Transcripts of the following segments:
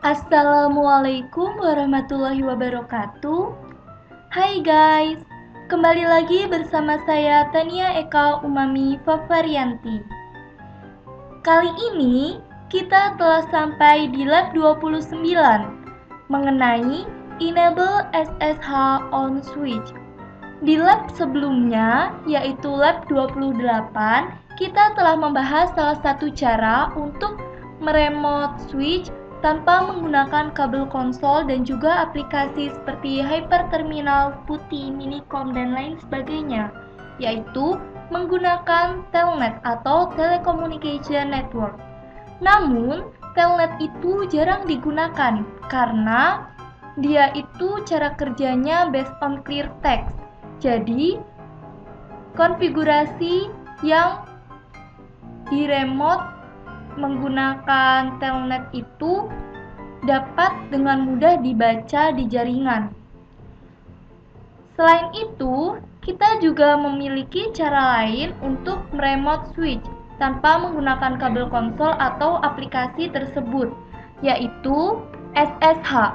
Assalamualaikum warahmatullahi wabarakatuh. Hai guys, kembali lagi bersama saya Tania Eka Umami Fafarianti. Kali ini kita telah sampai di lab 29 mengenai Enable SSH on Switch. Di lab sebelumnya, yaitu lab 28, kita telah membahas salah satu cara untuk meremote switch tanpa menggunakan kabel konsol dan juga aplikasi seperti Hyperterminal, PuTTY, Minicom, dan lain sebagainya, yaitu menggunakan telnet atau telecommunication network. Namun, telnet itu jarang digunakan karena dia itu cara kerjanya based on clear text. Jadi, konfigurasi yang di remote menggunakan telnet itu dapat dengan mudah dibaca di jaringan. Selain itu, kita juga memiliki cara lain untuk meremote switch tanpa menggunakan kabel konsol atau aplikasi tersebut, yaitu SSH.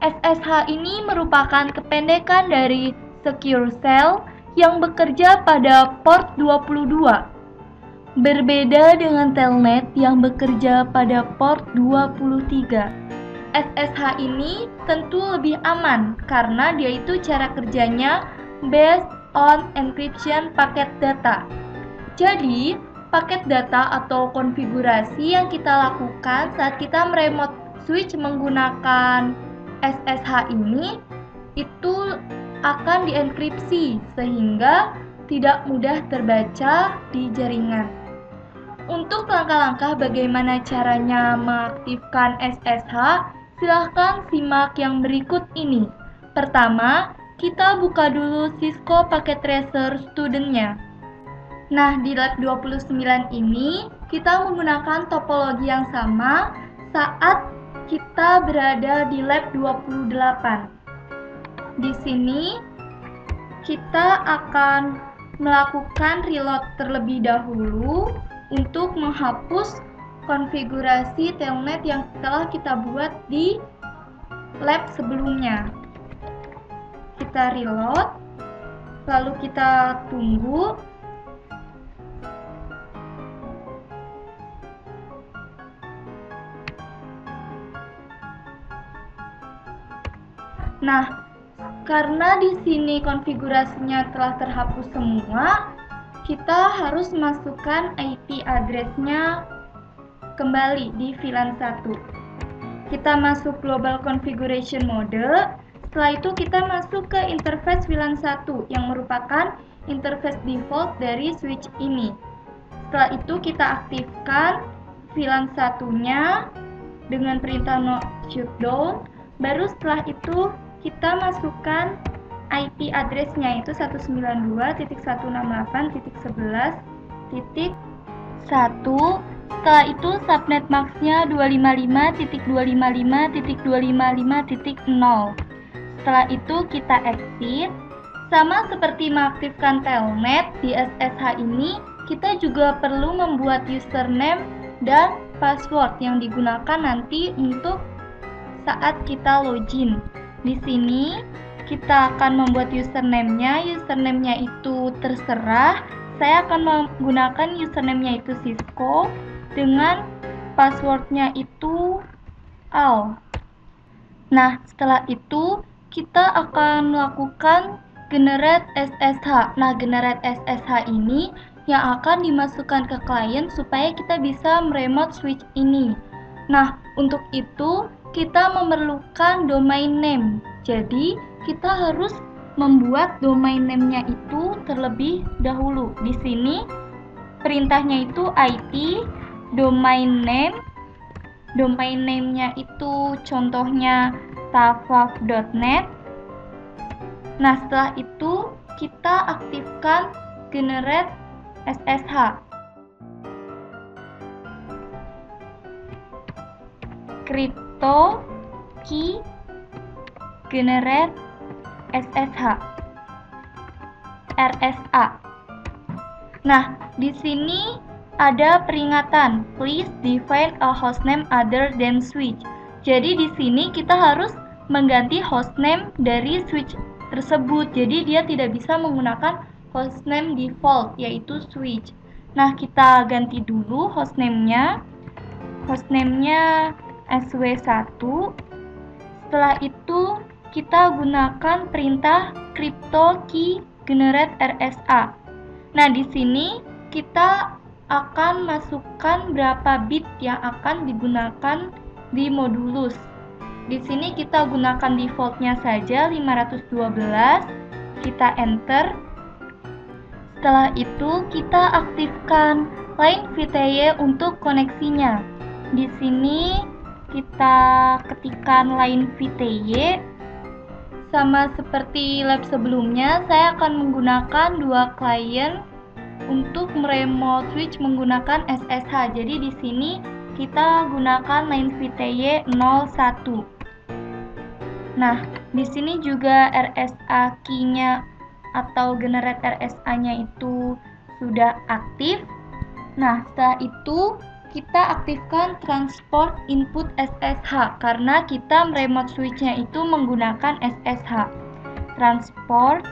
SSH ini merupakan kependekan dari Secure Shell yang bekerja pada port 22. Berbeda dengan telnet yang bekerja pada port 23. SSH ini tentu lebih aman karena dia itu cara kerjanya based on encryption paket data. Jadi, paket data atau konfigurasi yang kita lakukan saat kita meremote switch menggunakan SSH ini itu akan dienkripsi sehingga tidak mudah terbaca di jaringan. Untuk langkah-langkah bagaimana caranya mengaktifkan SSH, silahkan simak yang berikut ini. Pertama, kita buka dulu Cisco Packet Tracer Student-nya. Nah, di lab 29 ini, kita menggunakan topologi yang sama saat kita berada di lab 28. Di sini, kita akan melakukan reload terlebih dahulu untuk menghapus konfigurasi telnet yang telah kita buat di lab sebelumnya. Kita reload, lalu kita tunggu. Nah, karena di sini konfigurasinya telah terhapus semua, kita harus masukkan IP address-nya kembali di VLAN 1. Kita masuk Global Configuration Mode. Setelah itu kita masuk ke interface VLAN 1 yang merupakan interface default dari switch ini. Setelah itu kita aktifkan VLAN 1-nya dengan perintah no shutdown. Baru setelah itu kita masukkan IP address-nya itu 192.168.11.1. Setelah itu subnet max-nya 255.255.255.0. Setelah itu kita exit. Sama seperti mengaktifkan telnet di SSH ini, kita juga perlu membuat username dan password yang digunakan nanti untuk saat kita login. Di sini kita akan membuat username-nya. Username-nya itu terserah. Saya akan menggunakan username-nya itu Cisco dengan password-nya itu al. Nah, setelah itu kita akan melakukan generate SSH. Nah, generate SSH ini yang akan dimasukkan ke klien supaya kita bisa meremote switch ini. Nah, untuk itu kita memerlukan domain name. Jadi, kita harus membuat domain name-nya itu terlebih dahulu. Di sini perintahnya itu IP domain name. Domain name-nya itu contohnya tafaf.net. Nah, setelah itu kita aktifkan generate SSH. Crypto key generate SSH RSA. Nah, di sini ada peringatan, please define a hostname other than switch. Jadi di sini kita harus mengganti hostname dari switch tersebut. Jadi dia tidak bisa menggunakan hostname default, yaitu switch. Nah, kita ganti dulu hostname-nya. Hostname-nya SW1. Setelah itu kita gunakan perintah crypto key generate RSA. Nah, di sini kita akan masukkan berapa bit yang akan digunakan di modulus. Di sini kita gunakan defaultnya saja 512. Kita enter. Setelah itu kita aktifkan line VTY untuk koneksinya. Di sini kita ketikkan line VTY. Sama seperti lab sebelumnya, saya akan menggunakan dua klien untuk meremote switch menggunakan SSH. Jadi di sini kita gunakan line VTY 01. Nah, di sini juga RSA key-nya atau generate RSA-nya itu sudah aktif. Nah, setelah itu kita aktifkan transport input SSH karena kita meremote switch-nya itu menggunakan SSH. Transport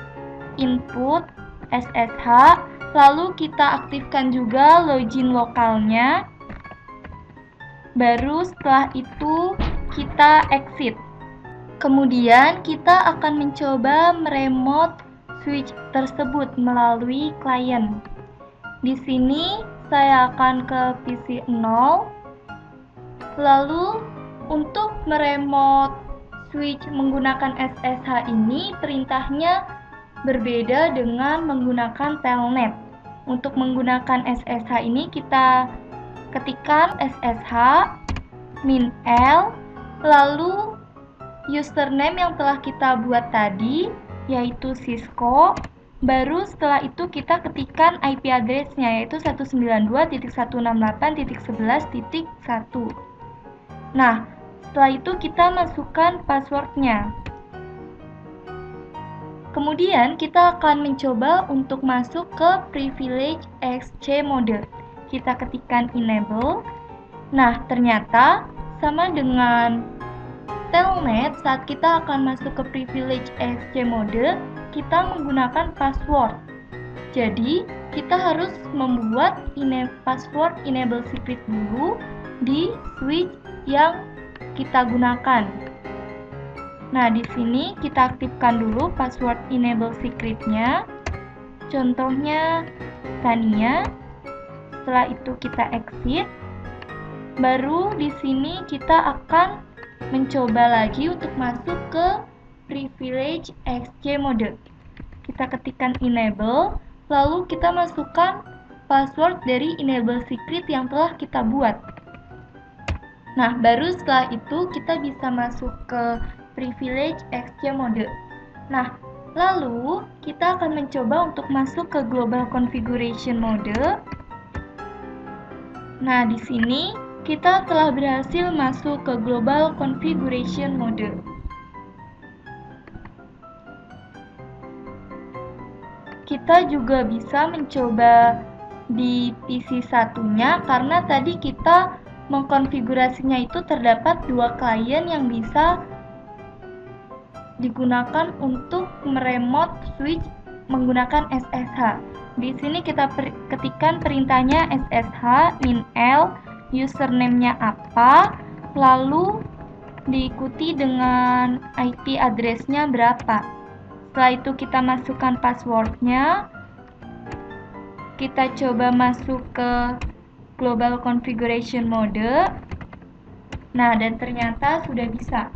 input SSH, lalu kita aktifkan juga login lokalnya. Baru setelah itu kita exit. Kemudian kita akan mencoba meremote switch tersebut melalui klien. Di sini saya akan ke PC 0. Lalu untuk meremote switch menggunakan SSH ini perintahnya berbeda dengan menggunakan telnet. Untuk menggunakan SSH ini kita ketikkan SSH -l, lalu username yang telah kita buat tadi yaitu Cisco. Baru setelah itu kita ketikkan IP address-nya yaitu 192.168.11.1. Nah, setelah itu kita masukkan password-nya. Kemudian kita akan mencoba untuk masuk ke privilege XC mode. Kita ketikkan enable. Nah, ternyata sama dengan telnet, saat kita akan masuk ke privilege XC mode, kita menggunakan password. Jadi, kita harus membuat password enable secret dulu di switch yang kita gunakan. Nah, di sini kita aktifkan dulu password enable secret-nya. Contohnya Tania. Setelah itu kita exit. Baru di sini kita akan mencoba lagi untuk masuk ke privilege XC mode. Kita ketikkan enable, lalu kita masukkan password dari enable secret yang telah kita buat. Nah, baru setelah itu kita bisa masuk ke privilege XC mode. Nah, lalu kita akan mencoba untuk masuk ke global configuration mode. Nah, di sini kita telah berhasil masuk ke global configuration mode. Kita juga bisa mencoba di PC satunya karena tadi kita mengkonfigurasinya itu terdapat dua klien yang bisa digunakan untuk meremote switch menggunakan SSH. Di sini kita ketikkan perintahnya SSH -l, username-nya apa, lalu diikuti dengan IP address-nya berapa. Setelah itu kita masukkan password-nya. Kita coba masuk ke global configuration mode. Nah, dan ternyata sudah bisa.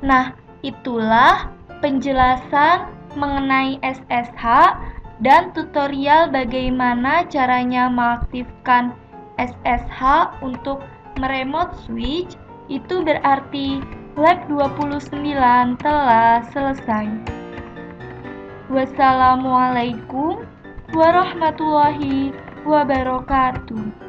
Nah, itulah penjelasan mengenai SSH dan tutorial bagaimana caranya mengaktifkan SSH untuk meremote switch. Itu berarti lab 29 telah selesai. Wassalamualaikum warahmatullahi wabarakatuh.